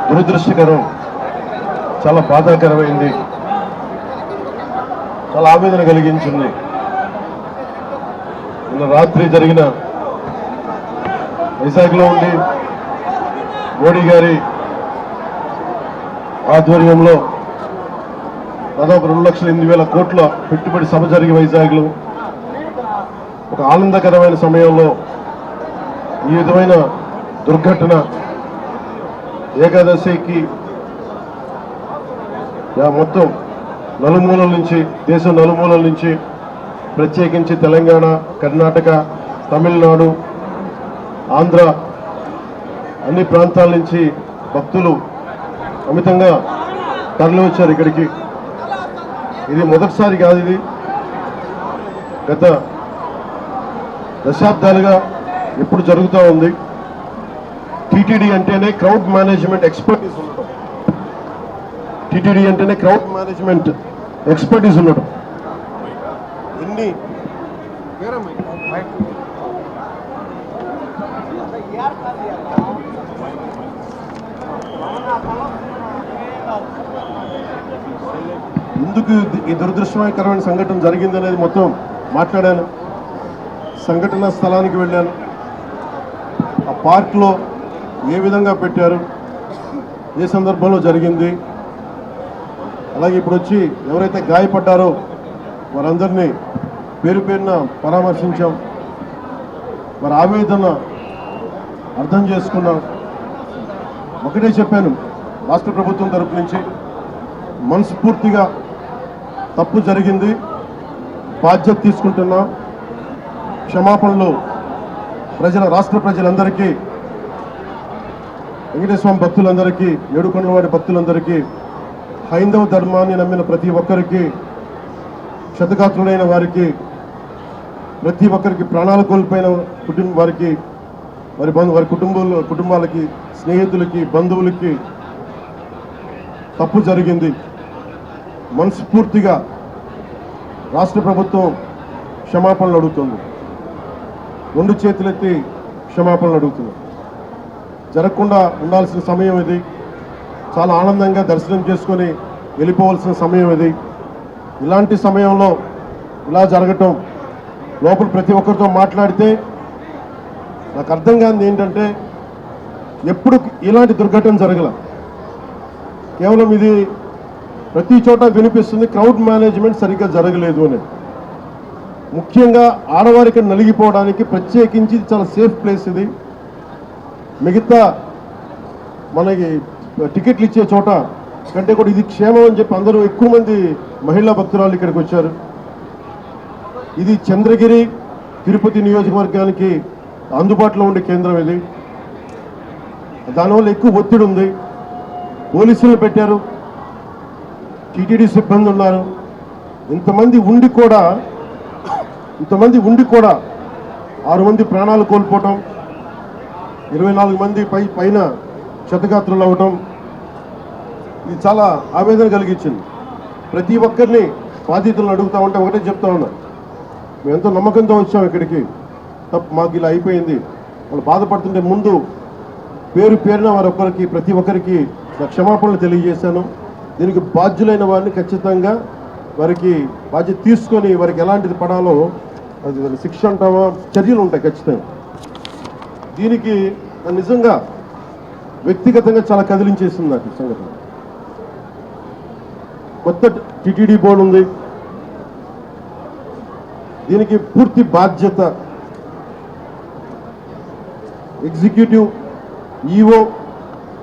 దురదృష్టకరం, చాలా బాధాకరమైంది, చాలా ఆవేదన కలిగించింది. నిన్న రాత్రి జరిగిన వైజాగ్లో ఉండి మోడీ గారి ఆధ్వర్యంలో దాదాపు 2,08,000 కోట్ల పెట్టుబడి సభ జరిగి వైజాగ్లో ఒక ఆనందకరమైన సమయంలో ఈ విధమైన దుర్ఘటన ఏకాదశికి మొత్తం నలుమూలల నుంచి, దేశం నలుమూలల నుంచి, ప్రత్యేకించి తెలంగాణ, కర్ణాటక, తమిళనాడు, ఆంధ్ర అన్ని ప్రాంతాల నుంచి భక్తులు అమితంగా తరలి వచ్చారు ఇక్కడికి. ఇది మొదటిసారి కాదు, ఇది గత దశాబ్దాలుగా ఎప్పుడు జరుగుతూ ఉంది. టీటీడీ అంటేనే క్రౌడ్ మేనేజ్మెంట్ ఎక్స్పర్టీస్ ఉండటం, టీటీడీ అంటేనే క్రౌడ్ మేనేజ్మెంట్ ఎక్స్పర్టీస్ ఉండటం. ఎన్ని ఎందుకు ఈ దురదృష్టకరమైన సంఘటన జరిగిందనేది మొత్తం మాట్లాడాను. సంఘటన స్థలానికి వెళ్ళాను. ఆ పార్క్లో ఏ విధంగా పెట్టారు, ఏ సందర్భంలో జరిగింది, అలాగే ఇప్పుడు వచ్చి ఎవరైతే గాయపడ్డారో వారందరినీ పేరు పేరున పరామర్శించాం. వారి ఆవేదన అర్థం చేసుకున్నాం. ఒకటే చెప్పాను, రాష్ట్ర ప్రభుత్వం తరపు నుంచి మనస్ఫూర్తిగా తప్పు జరిగింది, బాధ్యత తీసుకుంటున్నాం, క్షమాపణలు రాష్ట్ర ప్రజలందరికీ, వెంకటేశ్వర స్వామి భక్తులందరికీ, ఏడుకొండలవాడి భక్తులందరికీ, హైందవ ధర్మాన్ని నమ్మిన ప్రతి ఒక్కరికి, క్షతగాత్రులైన వారికి, ప్రతి ఒక్కరికి, ప్రాణాలు కోల్పోయిన వారికి, వారి కుటుంబాలకి, స్నేహితులకి, బంధువులకి తప్పు జరిగింది. మనస్ఫూర్తిగా రాష్ట్ర ప్రభుత్వం క్షమాపణలు అడుగుతుంది, 2 చేతులెత్తి క్షమాపణలు అడుగుతుంది. జరగకుండా ఉండాల్సిన సమయం ఇది. చాలా ఆనందంగా దర్శనం చేసుకొని వెళ్ళిపోవాల్సిన సమయం ఇది. ఇలాంటి సమయంలో ఇలా జరగటం, లోపల ప్రతి ఒక్కరితో మాట్లాడితే నాకు అర్థం కానిది ఏంటంటే, ఎప్పుడు ఇలాంటి దుర్ఘటన జరగల. కేవలం ఇది ప్రతి చోట వినిపిస్తుంది, క్రౌడ్ మేనేజ్మెంట్ సరిగ్గా జరగలేదు అని. ముఖ్యంగా ఆడవారికి నలిగిపోవడానికి ప్రత్యేకించి చాలా సేఫ్ ప్లేస్ ఇది. మిగతా మనకి టికెట్లు ఇచ్చే చోట కంటే కూడా ఇది క్షేమం అని చెప్పి అందరూ ఎక్కువ మంది మహిళా భక్తురాలు ఇక్కడికి వచ్చారు. ఇది చంద్రగిరి, తిరుపతి నియోజకవర్గానికి అందుబాటులో ఉండే కేంద్రం ఇది. దానివల్ల ఎక్కువ ఒత్తిడి ఉంది. పోలీసులు పెట్టారు, టీటీడీ సిబ్బంది ఉన్నారు. ఇంతమంది ఉండి కూడా 6 మంది ప్రాణాలు కోల్పోవటం, 24 మంది పైన క్షతగాత్రులు అవ్వటం, ఇది చాలా ఆవేదన కలిగించింది. ప్రతి ఒక్కరిని బాధితులను అడుగుతూ ఉంటే ఒకటే చెప్తా ఉన్నా, మేము ఎంతో నమ్మకంతో వచ్చాం ఇక్కడికి, మాకు ఇలా అయిపోయింది. వాళ్ళు బాధపడుతుంటే ముందు పేరు పేరున ప్రతి ఒక్కరికి క్షమాపణలు తెలియజేశాను. దీనికి బాధ్యులైన వారిని ఖచ్చితంగా వారికి బాధ్యత తీసుకొని వారికి ఎలాంటిది పడాలో అది శిక్ష అంటామా, చర్యలు ఉంటాయి ఖచ్చితంగా. దీనికి నిజంగా వ్యక్తిగతంగా చాలా కదిలించేసింది నాకు ఈ సంఘటన. కొత్త టీటీడీ బోర్డు ఉంది, దీనికి పూర్తి బాధ్యత ఎగ్జిక్యూటివ్ ఈఓ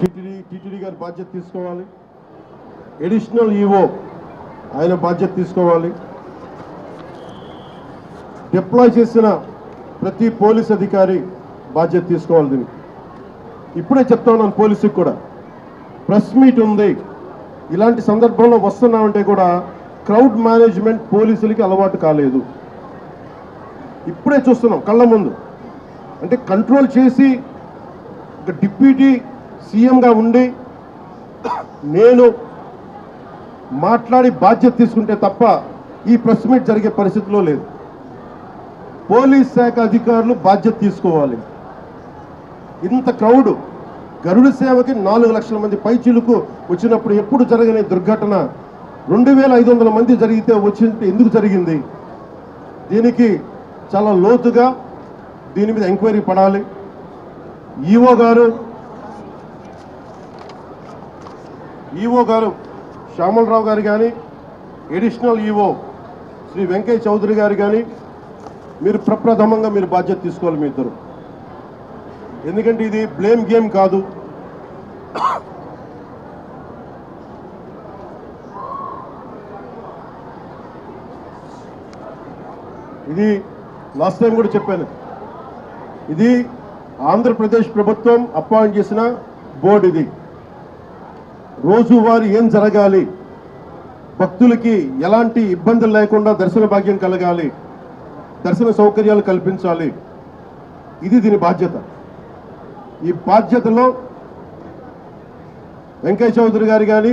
టీటీడీ గారి బాధ్యత తీసుకోవాలి. అడిషనల్ ఈఓ ఆయన బాధ్యత తీసుకోవాలి. డిప్లాయ్ చేసిన ప్రతి పోలీస్ అధికారి బాధ్యత తీసుకోవాలి. దీనికి ఇప్పుడే చెప్తా ఉన్నాను, పోలీసుకి కూడా ప్రెస్ మీట్ ఉంది. ఇలాంటి సందర్భంలో వస్తున్నామంటే కూడా క్రౌడ్ మేనేజ్మెంట్ పోలీసులకి అలవాటు కాలేదు. ఇప్పుడే చూస్తున్నాం కళ్ళ ముందు. అంటే కంట్రోల్ చేసి డిప్యూటీ సీఎంగా ఉండి నేను మాట్లాడి బాధ్యత తీసుకుంటే తప్ప ఈ ప్రెస్ మీట్ జరిగే పరిస్థితిలో లేదు. పోలీస్ శాఖ అధికారులు బాధ్యత తీసుకోవాలి. ఇంత క్రౌడ్ గరుడ సేవకి 4 లక్షల మంది పైచిలుకు వచ్చినప్పుడు ఎప్పుడు జరగని దుర్ఘటన 2500 మంది జరిగితే వచ్చింటే ఎందుకు జరిగింది? దీనికి చాలా లోతుగా దీని మీద ఎంక్వైరీ పడాలి. ఈఓ గారు శ్యామలరావు గారు కానీ, ఎడిషనల్ ఈఓ శ్రీ వెంకయ్య చౌదరి గారు కానీ మీరు ప్రప్రథమంగా మీరు బాధ్యత తీసుకోవాలి మీ ఇద్దరు. ఎందుకంటే ఇది బ్లేమ్ గేమ్ కాదు. ఇది లాస్ట్ టైం కూడా చెప్పాను, ఇది ఆంధ్రప్రదేశ్ ప్రభుత్వం అపాయింట్ చేసిన బోర్డు. ఇది రోజువారీ ఏం జరగాలి, భక్తులకి ఎలాంటి ఇబ్బందులు లేకుండా దర్శన భాగ్యం కలగాలి, దర్శన సౌకర్యాలు కల్పించాలి, ఇది దీని బాధ్యత. ఈ బాధ్యతలో వెంకయ్య చౌదరి గారు కానీ,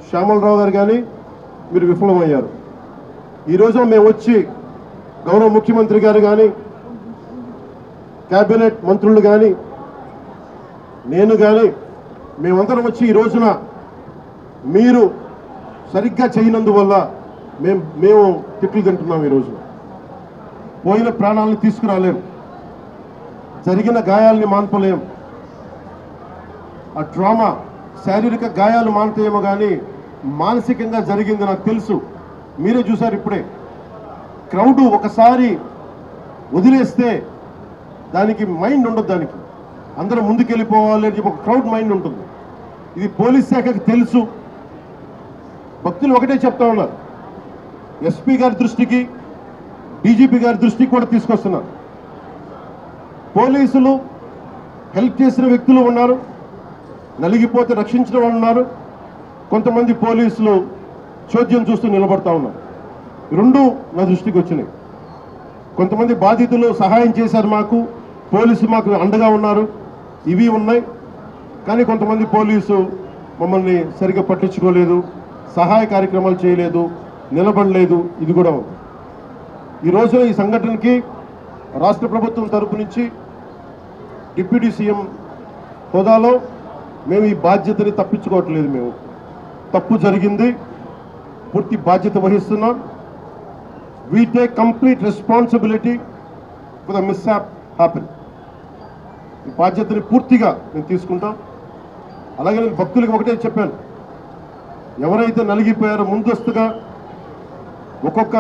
శ్యామలరావు గారు కానీ మీరు విఫలమయ్యారు. ఈరోజు మేము వచ్చి గౌరవ ముఖ్యమంత్రి గారు కానీ, కేబినెట్ మంత్రులు కానీ, నేను కానీ మేమందరం వచ్చి ఈ రోజున మీరు సరిగ్గా చేయనందువల్ల మేము తిట్లు తింటున్నాం. ఈ రోజున పోయిన ప్రాణాలను తీసుకురాలేం, జరిగిన గాయాలని మాన్పలేం. ఆ ట్రామా, శారీరక గాయాలు మాన్తాయేమో కానీ మానసికంగా జరిగింది నాకు తెలుసు. మీరే చూశారు ఇప్పుడే. క్రౌడ్ ఒకసారి వదిలేస్తే దానికి మైండ్ ఉండదు, దానికి అందరూ ముందుకెళ్ళిపోవాలి అని చెప్పి ఒక క్రౌడ్ మైండ్ ఉంటుంది. ఇది పోలీస్ శాఖకి తెలుసు. భక్తులు ఒకటే చెప్తా ఉన్నారు, ఎస్పీ గారి దృష్టికి, డీజీపీ గారి దృష్టికి కూడా తీసుకొస్తున్నారు. పోలీసులు హెల్ప్ చేసిన వ్యక్తులు ఉన్నారు, నలిగిపోతే రక్షించిన వాళ్ళు ఉన్నారు. కొంతమంది పోలీసులు చోద్యం చూస్తూ నిలబడతా ఉన్నారు. రెండు నా దృష్టికి వచ్చినాయి. కొంతమంది బాధితులు సహాయం చేశారు, పోలీసు మాకు అండగా ఉన్నారు, ఇవి ఉన్నాయి. కానీ కొంతమంది పోలీసు మమ్మల్ని సరిగ్గా పట్టించుకోలేదు, సహాయ కార్యక్రమాలు చేయలేదు, నిలబడలేదు. ఇది కూడా ఉంది. ఈరోజు ఈ సంఘటనకి రాష్ట్ర ప్రభుత్వం తరపు నుంచి డిప్యూటీ సీఎం హోదాలో మేము ఈ బాధ్యతని తప్పించుకోవట్లేదు. మేము తప్పు జరిగింది, పూర్తి బాధ్యత వహిస్తున్నాం. We take complete responsibility for the mishap happen. ఈ బాధ్యతని పూర్తిగా మేము తీసుకుంటాం. అలాగే నేను భక్తులకు ఒకటే చెప్పాను, ఎవరైతే నలిగిపోయారో ముందస్తుగా ఒక్కొక్క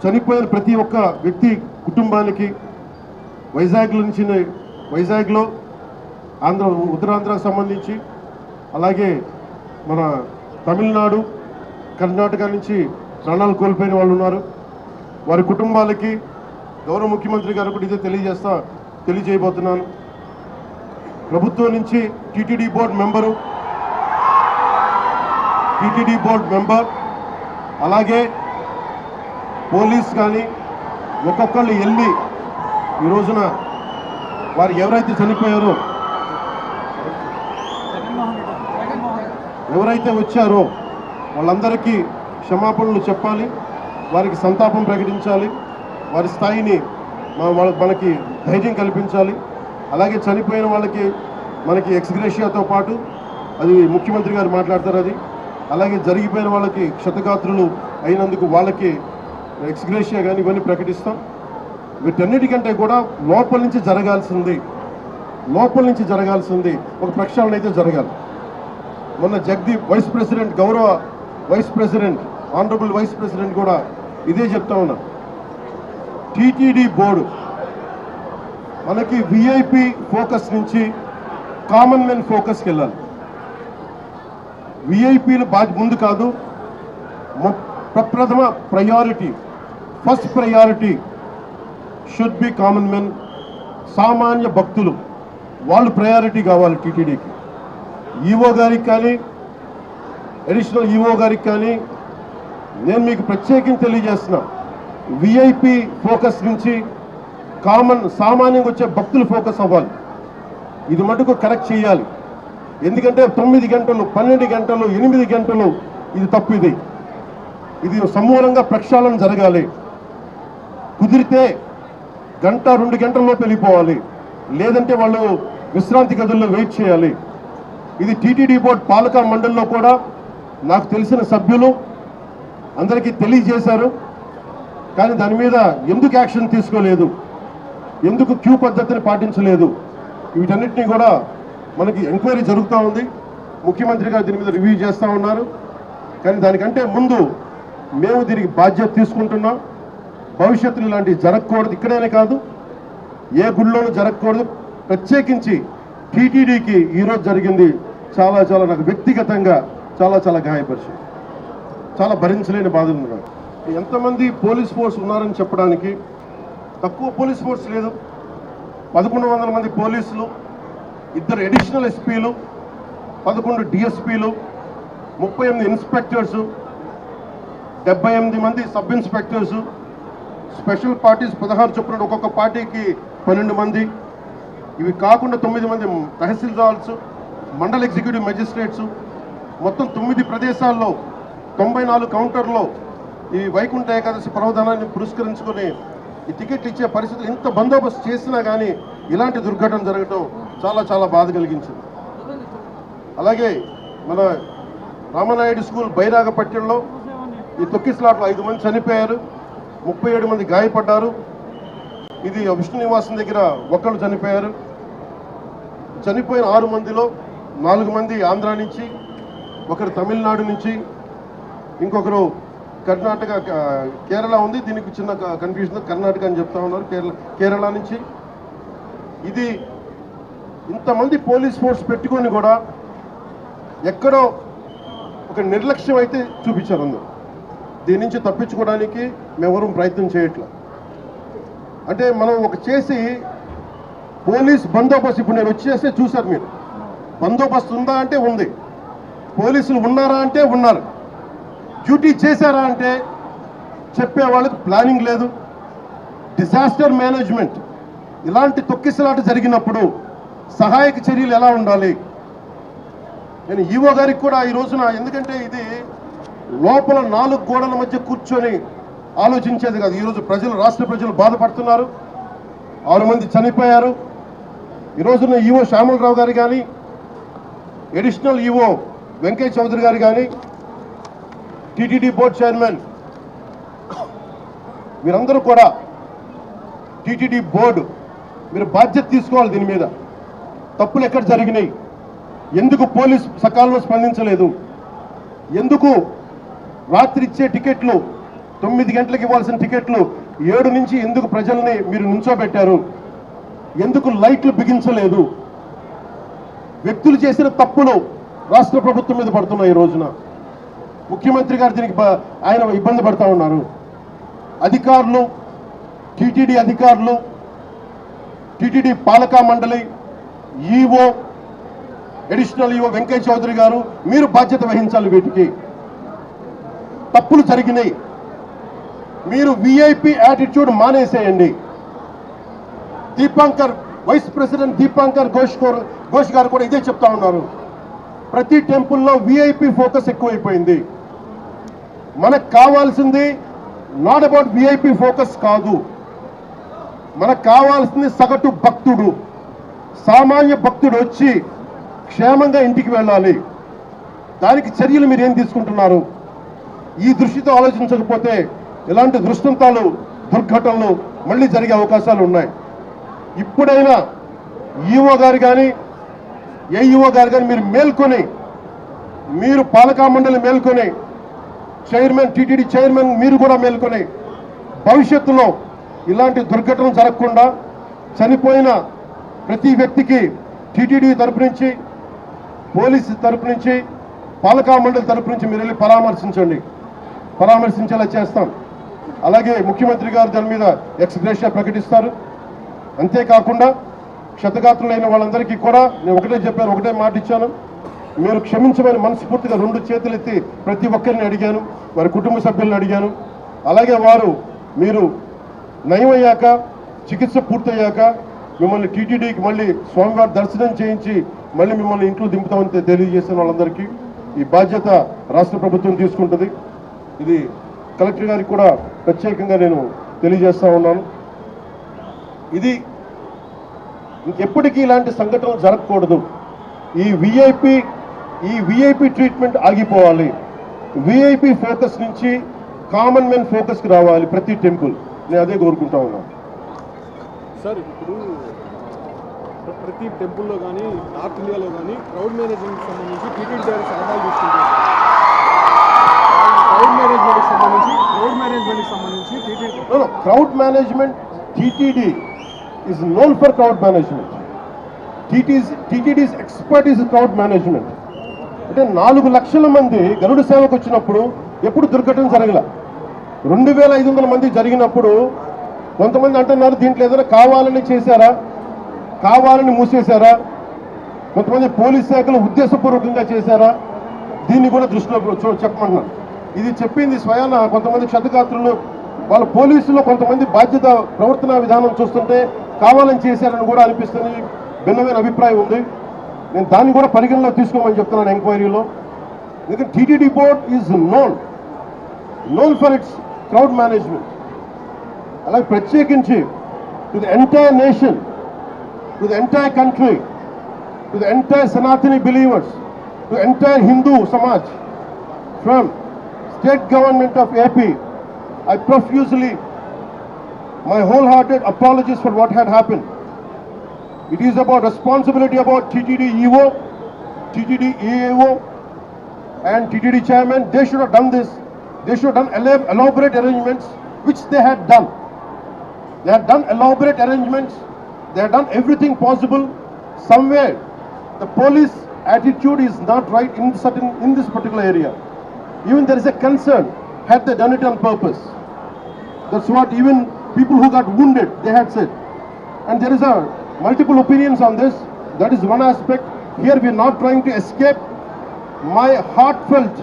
చనిపోయిన ప్రతి ఒక్క వ్యక్తి కుటుంబానికి వైజాగ్లో ఉత్తరాంధ్రకు సంబంధించి, అలాగే మన తమిళనాడు, కర్ణాటక నుంచి ప్రాణాలు కోల్పోయిన వాళ్ళు ఉన్నారు. వారి కుటుంబాలకి గౌరవ ముఖ్యమంత్రి గారు కూడా ఇదే తెలియజేయబోతున్నాను. ప్రభుత్వం నుంచి టీటీడీ బోర్డు మెంబర్ అలాగే పోలీస్ కానీ ఒక్కొక్కళ్ళు వెళ్ళి ఈ రోజున వారు ఎవరైతే చనిపోయారో, ఎవరైతే వచ్చారో వాళ్ళందరికీ క్షమాపణలు చెప్పాలి, వారికి సంతాపం ప్రకటించాలి, వారి స్థాయిని మనకి ధైర్యం కల్పించాలి. అలాగే చనిపోయిన వాళ్ళకి మనకి ఎక్స్గ్రేషియాతో పాటు అది ముఖ్యమంత్రి గారు మాట్లాడతారు. అది అలాగే జరిగిపోయిన వాళ్ళకి క్షతగాత్రులు అయినందుకు వాళ్ళకి ఎక్స్గ్రేషియా కానీ ఇవన్నీ ప్రకటిస్తాం. వీటన్నిటికంటే కూడా లోపల నుంచి జరగాల్సింది ఒక ప్రక్షాళన అయితే జరగాలి. మొన్న జగదీప్ గౌరవ vice president honourable vice president కూడా ఇదే చెప్తా ఉన్నా. టీటీడీ బోర్డు మనకి విఐపి ఫోకస్ నుంచి కామన్ మెన్ ఫోకస్కి వెళ్ళాలి. విఐపీలు ముందు కాదు, ప్రప్రథమ priority, first priority should be common men. సామాన్య భక్తులు వాళ్ళు ప్రయారిటీ కావాలి టీటీడీకి. ఈఓ గారికి కానీ, అడిషనల్ ఈఓ గారికి కానీ నేను మీకు ప్రత్యేకించి తెలియజేస్తున్నా, విఐపి ఫోకస్ నుంచి సామాన్యంగా వచ్చే భక్తులు ఫోకస్ అవ్వాలి. ఇది మటుకు కరెక్ట్ చేయాలి. ఎందుకంటే 9 గంటలు, 12 గంటలు, 8 గంటలు ఇది తప్పు. ఇది సమూలంగా ప్రక్షాళన జరగాలి. కుదిరితే 1-2 గంటల్లోపు వెళ్ళిపోవాలి, లేదంటే వాళ్ళు విశ్రాంతి గదుల్లో వెయిట్ చేయాలి. ఇది టీటీడీ బోర్డు పాలకా మండలిలో కూడా నాకు తెలిసిన సభ్యులు అందరికీ తెలియజేశారు. కానీ దాని మీద ఎందుకు యాక్షన్ తీసుకోలేదు, ఎందుకు క్యూ పద్ధతిని పాటించలేదు, వీటన్నిటినీ కూడా మనకి ఎంక్వైరీ జరుగుతూ ఉంది. ముఖ్యమంత్రి గారు దీని మీద రివ్యూ చేస్తూ ఉన్నారు. కానీ దానికంటే ముందు మేము దీనికి బాధ్యత తీసుకుంటున్నాం. భవిష్యత్తులో ఇలాంటివి జరగకూడదు, ఇక్కడనే కాదు ఏ గుళ్ళోనూ జరగకూడదు. ప్రత్యేకించి టీటీడీకి ఈరోజు జరిగింది చాలా చాలా నాకు వ్యక్తిగతంగా చాలా చాలా గాయపరిచింది. చాలా భరించలేని బాధ ఉంది నాకు. ఎంతమంది పోలీస్ ఫోర్స్ ఉన్నారని చెప్పడానికి తక్కువ పోలీస్ ఫోర్స్ లేదు. 1100 మంది పోలీసులు, 2 అడిషనల్ ఎస్పీలు, 11 డిఎస్పీలు, 38 ఇన్స్పెక్టర్సు, 78 మంది సబ్ ఇన్స్పెక్టర్సు, స్పెషల్ పార్టీస్ 16 చొప్పున ఒక్కొక్క పార్టీకి 12 మంది, ఇవి కాకుండా 9 మంది తహసీల్దార్స్, మండల ఎగ్జిక్యూటివ్ మెజిస్ట్రేట్స్, మొత్తం 9 ప్రదేశాల్లో 94 కౌంటర్లో ఈ వైకుంఠ ఏకాదశి పర్వదినాన్ని పురస్కరించుకొని ఈ టికెట్లు ఇచ్చే పరిస్థితులు ఇంత బందోబస్తు చేసినా కానీ ఇలాంటి దుర్ఘటన జరగడం చాలా చాలా బాధ కలిగించింది. అలాగే మన రామనాయుడు స్కూల్ బైరాగపట్నంలో ఈ తొక్కిస్లాట్లో 5 మంది చనిపోయారు, 37 మంది గాయపడ్డారు. ఇది విష్ణు నివాసం దగ్గర ఒకళ్ళు చనిపోయారు. చనిపోయిన 6 మందిలో 4 మంది ఆంధ్ర నుంచి, ఒకరు తమిళనాడు నుంచి, ఇంకొకరు కర్ణాటక, కేరళ ఉంది. దీనికి చిన్న కన్ఫ్యూజన్, కర్ణాటక అని చెప్తా ఉన్నారు, కేరళ నుంచి. ఇది ఇంతమంది పోలీస్ ఫోర్స్ పెట్టుకొని కూడా ఎక్కడో ఒక నిర్లక్ష్యం అయితే చూపించారు అందరూ. దీని నుంచి తప్పించుకోవడానికి మేమెవరూ ప్రయత్నం చేయట్లా. అంటే మనం ఒక చేసి పోలీస్ బందోబస్తు, ఇప్పుడు నేను వచ్చేస్తే చూశారు మీరు, బందోబస్తు ఉందా అంటే ఉంది, పోలీసులు ఉన్నారా అంటే ఉన్నారు, డ్యూటీ చేశారా అంటే చెప్పే వాళ్ళకి ప్లానింగ్ లేదు, డిజాస్టర్ మేనేజ్మెంట్. ఇలాంటి తొక్కిసలాట జరిగినప్పుడు సహాయక చర్యలు ఎలా ఉండాలి. నేను ఈవో గారికి కూడా ఈ రోజున, ఎందుకంటే ఇది లోపల 4 గోడల మధ్య కూర్చొని ఆలోచించేది కాదు. ఈరోజు ప్రజలు, రాష్ట్ర ప్రజలు బాధపడుతున్నారు. 6 మంది చనిపోయారు. ఈ రోజున ఈవో శ్యామలరావు గారు కానీ, అడిషనల్ ఈవో వెంకయ్య చౌదరి గారు కానీ, టీటీడీ బోర్డు చైర్మన్, మీరందరూ కూడా టీటీడీ బోర్డు మీరు బాధ్యత తీసుకోవాలి. దీని మీద తప్పులు ఎక్కడ జరిగినాయి, ఎందుకు పోలీస్ సకాలంలో స్పందించలేదు, ఎందుకు రాత్రి ఇచ్చే టికెట్లు 9 గంటలకు ఇవ్వాల్సిన టికెట్లు 7 నుంచి ఎందుకు ప్రజల్ని మీరు నుంచోబెట్టారు, ఎందుకు లైట్లు బిగించలేదు. వ్యక్తులు చేసిన తప్పులు రాష్ట్ర ప్రభుత్వం మీద పడుతున్నాయి. ఈ రోజున ముఖ్యమంత్రి గారు దీనికి ఆయన ఇబ్బంది పడుతూ ఉన్నారు. అధికారులు, టీటీడీ అధికారులు, టీటీడీ పాలకా మండలి, EO, additional EO Venkaiah Chowdary garu, మీరు బాధ్యత వహించాలి. వీటికి తప్పులు జరిగినాయి. మీరు విఐపి యాటిట్యూడ్ మానేసేయండి. దీపాంకర్, వైస్ ప్రెసిడెంట్ దీపాంకర్ ఘోష్ గారు కూడా ఇదే చెప్తా ఉన్నారు. ప్రతి టెంపుల్లో విఐపి ఫోకస్ ఎక్కువైపోయింది. మనకు కావాల్సింది నాట్ అబౌట్ విఐపి ఫోకస్ కాదు, మనకు కావాల్సింది సగటు భక్తుడు, సామాన్య భక్తుడు వచ్చి క్షేమంగా ఇంటికి వెళ్ళాలి. దానికి చర్యలు మీరు ఏం తీసుకుంటున్నారు? ఈ దృష్టితో ఆలోచించకపోతే ఇలాంటి దృష్టాంతాలు, దుర్ఘటనలు మళ్ళీ జరిగే అవకాశాలు ఉన్నాయి. ఇప్పుడైనా ఈఓ గారు కానీ, ఏఈఓ గారు కానీ మీరు మేల్కొని, మీరు పాలకా మండలి మేల్కొని, చైర్మన్, టీటీడీ చైర్మన్ మీరు కూడా మేల్కొని, భవిష్యత్తులో ఇలాంటి దుర్ఘటనలు జరగకుండా చనిపోయిన ప్రతి వ్యక్తికి టీటీడీ తరపు నుంచి, పోలీసు తరపు నుంచి, పాలకా మండలి తరపు నుంచి మీరు వెళ్ళి పరామర్శించేలా చేస్తాం. అలాగే ముఖ్యమంత్రి గారు దాని మీద ఎక్స్ గ్రేషియా ప్రకటిస్తారు. అంతేకాకుండా క్షతగాత్రులైన వాళ్ళందరికీ కూడా నేను ఒకటే మాట ఇచ్చాను, మీరు క్షమించమని మనస్ఫూర్తిగా 2 చేతులు ఎత్తి ప్రతి ఒక్కరిని అడిగాను, వారి కుటుంబ సభ్యులను అడిగాను. అలాగే మీరు నయమయ్యాక, చికిత్స పూర్తయ్యాక మిమ్మల్ని టీటీడీకి మళ్ళీ స్వామివారి దర్శనం చేయించి మళ్ళీ మిమ్మల్ని ఇంట్లో దింపుతామని తెలియజేసిన వాళ్ళందరికీ ఈ బాధ్యత రాష్ట్ర ప్రభుత్వం తీసుకుంటుంది. ఇది కలెక్టర్ గారికి కూడా ప్రత్యేకంగా నేను తెలియజేస్తా ఉన్నాను. ఇది ఇంకెప్పటికీ ఇలాంటి సంఘటనలు జరగకూడదు. ఈ విఐపి ట్రీట్మెంట్ ఆగిపోవాలి. విఐపి ఫోకస్ నుంచి కామన్ మెన్ ఫోకస్కి రావాలి ప్రతి టెంపుల్. నేను అదే కోరుకుంటా ఉన్నాను. సార్ ఇప్పుడు ప్రతి టెంపుల్లో కానీ నార్త్ ఇండియాలో కానీ క్రౌడ్ మేనేజ్మెంట్కి సంబంధించి టీటీడీ గారి సలహాలు తీసుకుంటారు. క్రౌడ్ మేనేజ్మెంట్కి సంబంధించి crowd management TTD is known for crowd management. TTD's expert is crowd management. అంటే 4 లక్షల మంది గరుడ సేవకు వచ్చినప్పుడు ఎప్పుడు దుర్ఘటన జరగల. 2500 మంది జరిగినప్పుడు కొంతమంది అంటున్నారు దీంట్లో ఏదైనా కావాలని చేశారా, కావాలని మూసేశారా, కొంతమంది పోలీస్ శాఖలు ఉద్దేశపూర్వకంగా చేశారా, దీన్ని కూడా దృష్టిలో చెప్పమంటున్నారు. ఇది చెప్పింది స్వయాన కొంతమంది క్షతగాత్రులు, వాళ్ళ పోలీసులో కొంతమంది బాధ్యత ప్రవర్తన విధానం చూస్తుంటే కావాలని చేశారని కూడా అనిపిస్తుంది. భిన్నమైన అభిప్రాయం ఉంది. నేను దాన్ని కూడా పరిగణలో తీసుకోమని చెప్తున్నాను ఎంక్వైరీలో. ఎందుకంటే TTD board is known for its crowd management. అలాగే ప్రత్యేకించి to the entire nation, to the entire country, to the entire Sanatani believers, to entire Hindu Samaj from state government of AP, I profusely my wholehearted apologies for what had happened. It is about responsibility about TTD EO, TTD EAO and TTD chairman. They should have done this. They should have done elaborate arrangements, which they had done. They had done elaborate arrangements. They had done everything possible. Somewhere the police attitude is not right in this particular area. Even there is a concern, had they done it on purpose. That's what even people who got wounded, they had said. And there is multiple opinions on this. That is one aspect. Here we are not trying to escape. My heartfelt,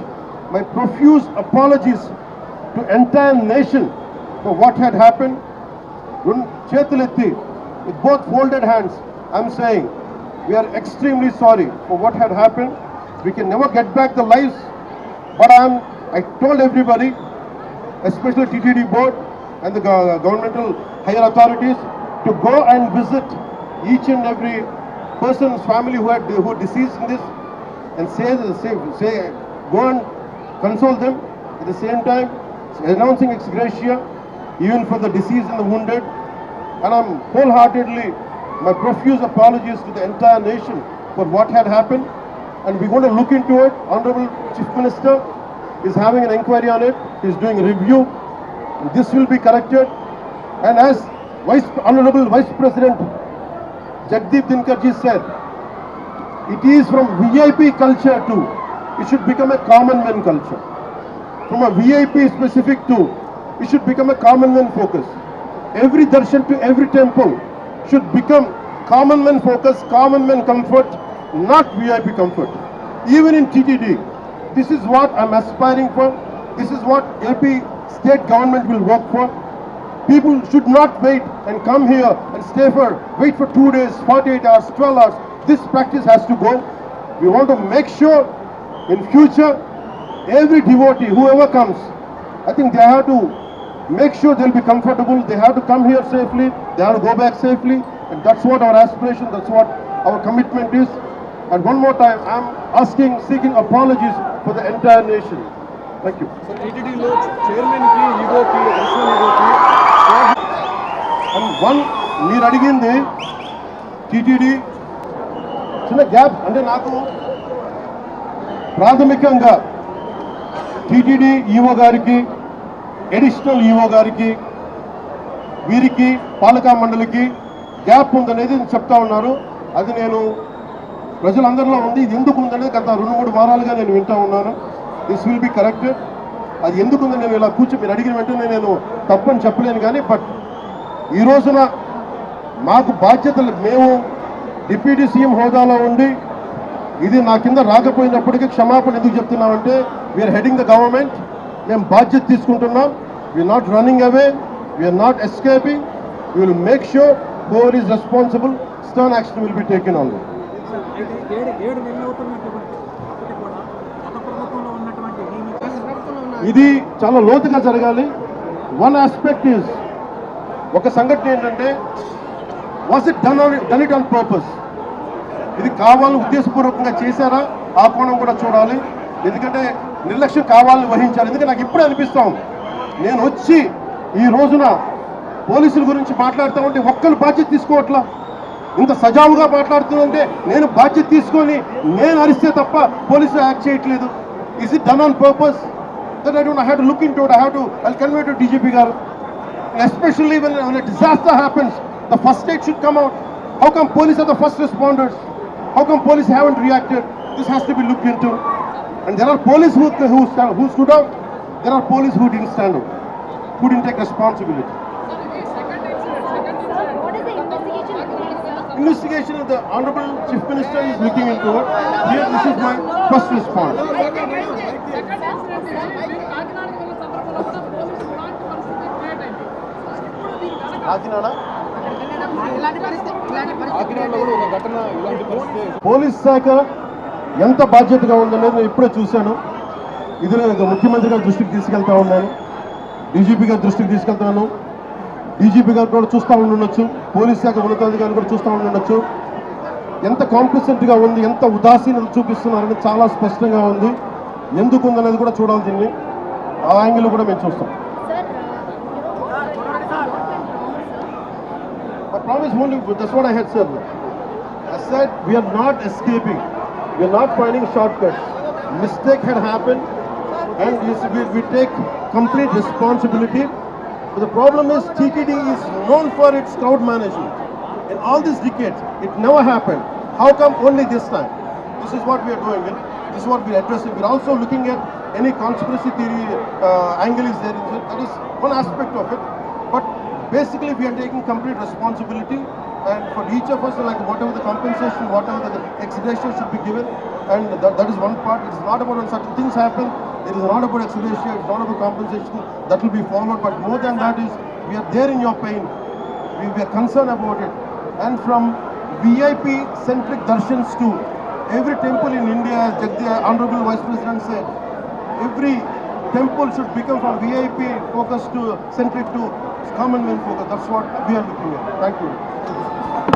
my profuse apologies to entire nation for what had happened. Chetuletti, with both folded hands, I'm saying we are extremely sorry for what had happened. We can never get back the lives, but I told everybody, especially TTD board and the governmental higher authorities, to go and visit each and every person's family who deceased in this, and say go and console them. At the same time, announcing ex gratia even for the deceased and the wounded. And I'm wholeheartedly, my profuse apologies to the entire nation for what had happened. And we're going to look into it. Honorable Chief Minister is having an inquiry on it. He's doing a review. This will be corrected. And as Honorable Vice President Jagdeep Dinkarji said, it is from VIP culture to, it should become a common man culture. From a VIP specific to, it should become a common man focus. Every darshan to every temple should become common man focus, common man comfort, not VIP comfort. Even in TTD, this is what I'm aspiring for. This is what AP state government will work for. People should not wait and come here and wait for 2 days, 48 hours, 12 hours. This practice has to go. We want to make sure in future, every devotee, whoever comes, I think they have to make sure they'll be comfortable. They have to come here safely. They have to go back safely. And that's what our aspiration, that's what our commitment is. And one more time, I'm seeking apologies for the entire nation. Thank you. So TTD lo chairman ki ego ki personal ego ki and one మీరు అడిగింది TTD చిన్న gap అంటే నాకు ప్రాథమికంగా TTD EO గారికి, additional EO గారికి, వీరికి పాలకా మండలికి గ్యాప్ ఉందనేది చెప్తా ఉన్నారు. అది నేను ప్రజలందరిలో ఉంది. ఇది ఎందుకు ఉందనేది గత 2-3 వారాలుగా నేను వింటా ఉన్నాను. This will be corrected. అది ఎందుకు ఉందని నేను ఇలా మీరు అడిగిన వెంటనే నేను తప్పని చెప్పలేను. కానీ బట్ ఈ రోజున మాకు బాధ్యతలు, మేము డిప్యూటీ సీఎం హోదాలో ఉండి ఇది నా కింద రాకపోయినప్పటికీ క్షమాపణ ఎందుకు చెప్తున్నామంటే, వీఆర్ హెడింగ్ ద గవర్నమెంట్. మేము బాధ్యత తీసుకుంటున్నాం. We're not running away, we're not escaping. We will make sure whoever is responsible, stern action will be taken on them. ఇది చాలా లోతుగా జరగాలి. వన్ ఆస్పెక్ట్ ఈజ్, ఒక సంఘటన ఏంటంటే, was it done it on purpose? ఇది కావాలని ఉద్దేశపూర్వకంగా చేశారా ఆ కోణం కూడా చూడాలి. ఎందుకంటే నిర్లక్ష్యం కావాలని వహించాలి. ఎందుకంటే నాకు ఇప్పుడే అనిపిస్తా ఉంది, నేను వచ్చి ఈ రోజున పోలీసుల గురించి మాట్లాడుతూ ఉంటే ఒక్కరు బాధ్యత తీసుకోవట్లా. ఇంత సజావుగా మాట్లాడుతుందంటే నేను బాధ్యత తీసుకొని నేను అరిస్తే తప్ప పోలీసులు యాక్ట్ చేయట్లేదు. Is it done on purpose? That I don't have to look into it. I have to convey to DGP గారు. Especially when a disaster happens, the first aid should come out. How come police are the first responders? How come police haven't reacted? This has to be looked into. And there are police who stood out. There are police who didn't stand up, who didn't take responsibility. What is the investigation? Investigation of the Honorable Chief Minister is looking into it. Here, this is my first response. కాకినాడలో కూడా ఒక ఘటన ఇలాంటి పరిస్థితి. Police శాఖ ఎంత బాధ్యతగా ఉందనేది నేను ఇప్పుడే చూశాను. ఇది నేను ముఖ్యమంత్రి గారి దృష్టికి తీసుకెళ్తా ఉన్నాను, డీజీపీ గారి దృష్టికి తీసుకెళ్తాను. డీజీపీ గారు కూడా చూస్తూ ఉండొచ్చు, పోలీస్ శాఖ ఉన్నతాధికారులు కూడా చూస్తూ ఉండొచ్చు. ఎంత కాంప్లిసెంట్గా ఉంది, ఎంత ఉదాసీనత చూపిస్తున్నారని చాలా స్పష్టంగా ఉంది. ఎందుకు ఉందనేది కూడా చూడాలి. దీన్ని ఆ యాంగిల్ కూడా మేము చూస్తాం. I promise only, that's what I had said. I said we are not escaping, we are not finding shortcuts. Mistake had happened, and we take complete responsibility. But the problem is TTD is known for its crowd management. In all these decades, it never happened. How come only this time? This is what we are doing. This is what we are addressing. We are also looking at any conspiracy theory angle is there. That is one aspect of it. But basically, we are taking complete responsibility, and for each of us, like whatever the compensation, whatever the extradition should be given, and that is one part. It's not about when certain things happen. It is not about extradition. It's not about compensation. That will be followed. But more than that is, we are there in your pain. We are concerned about it. And from VIP-centric darshans to every temple in India, as Jagdish, Honorable Vice President said, every temple should become from VIP focus to centric to common man focus. That's what we are looking at. Thank you.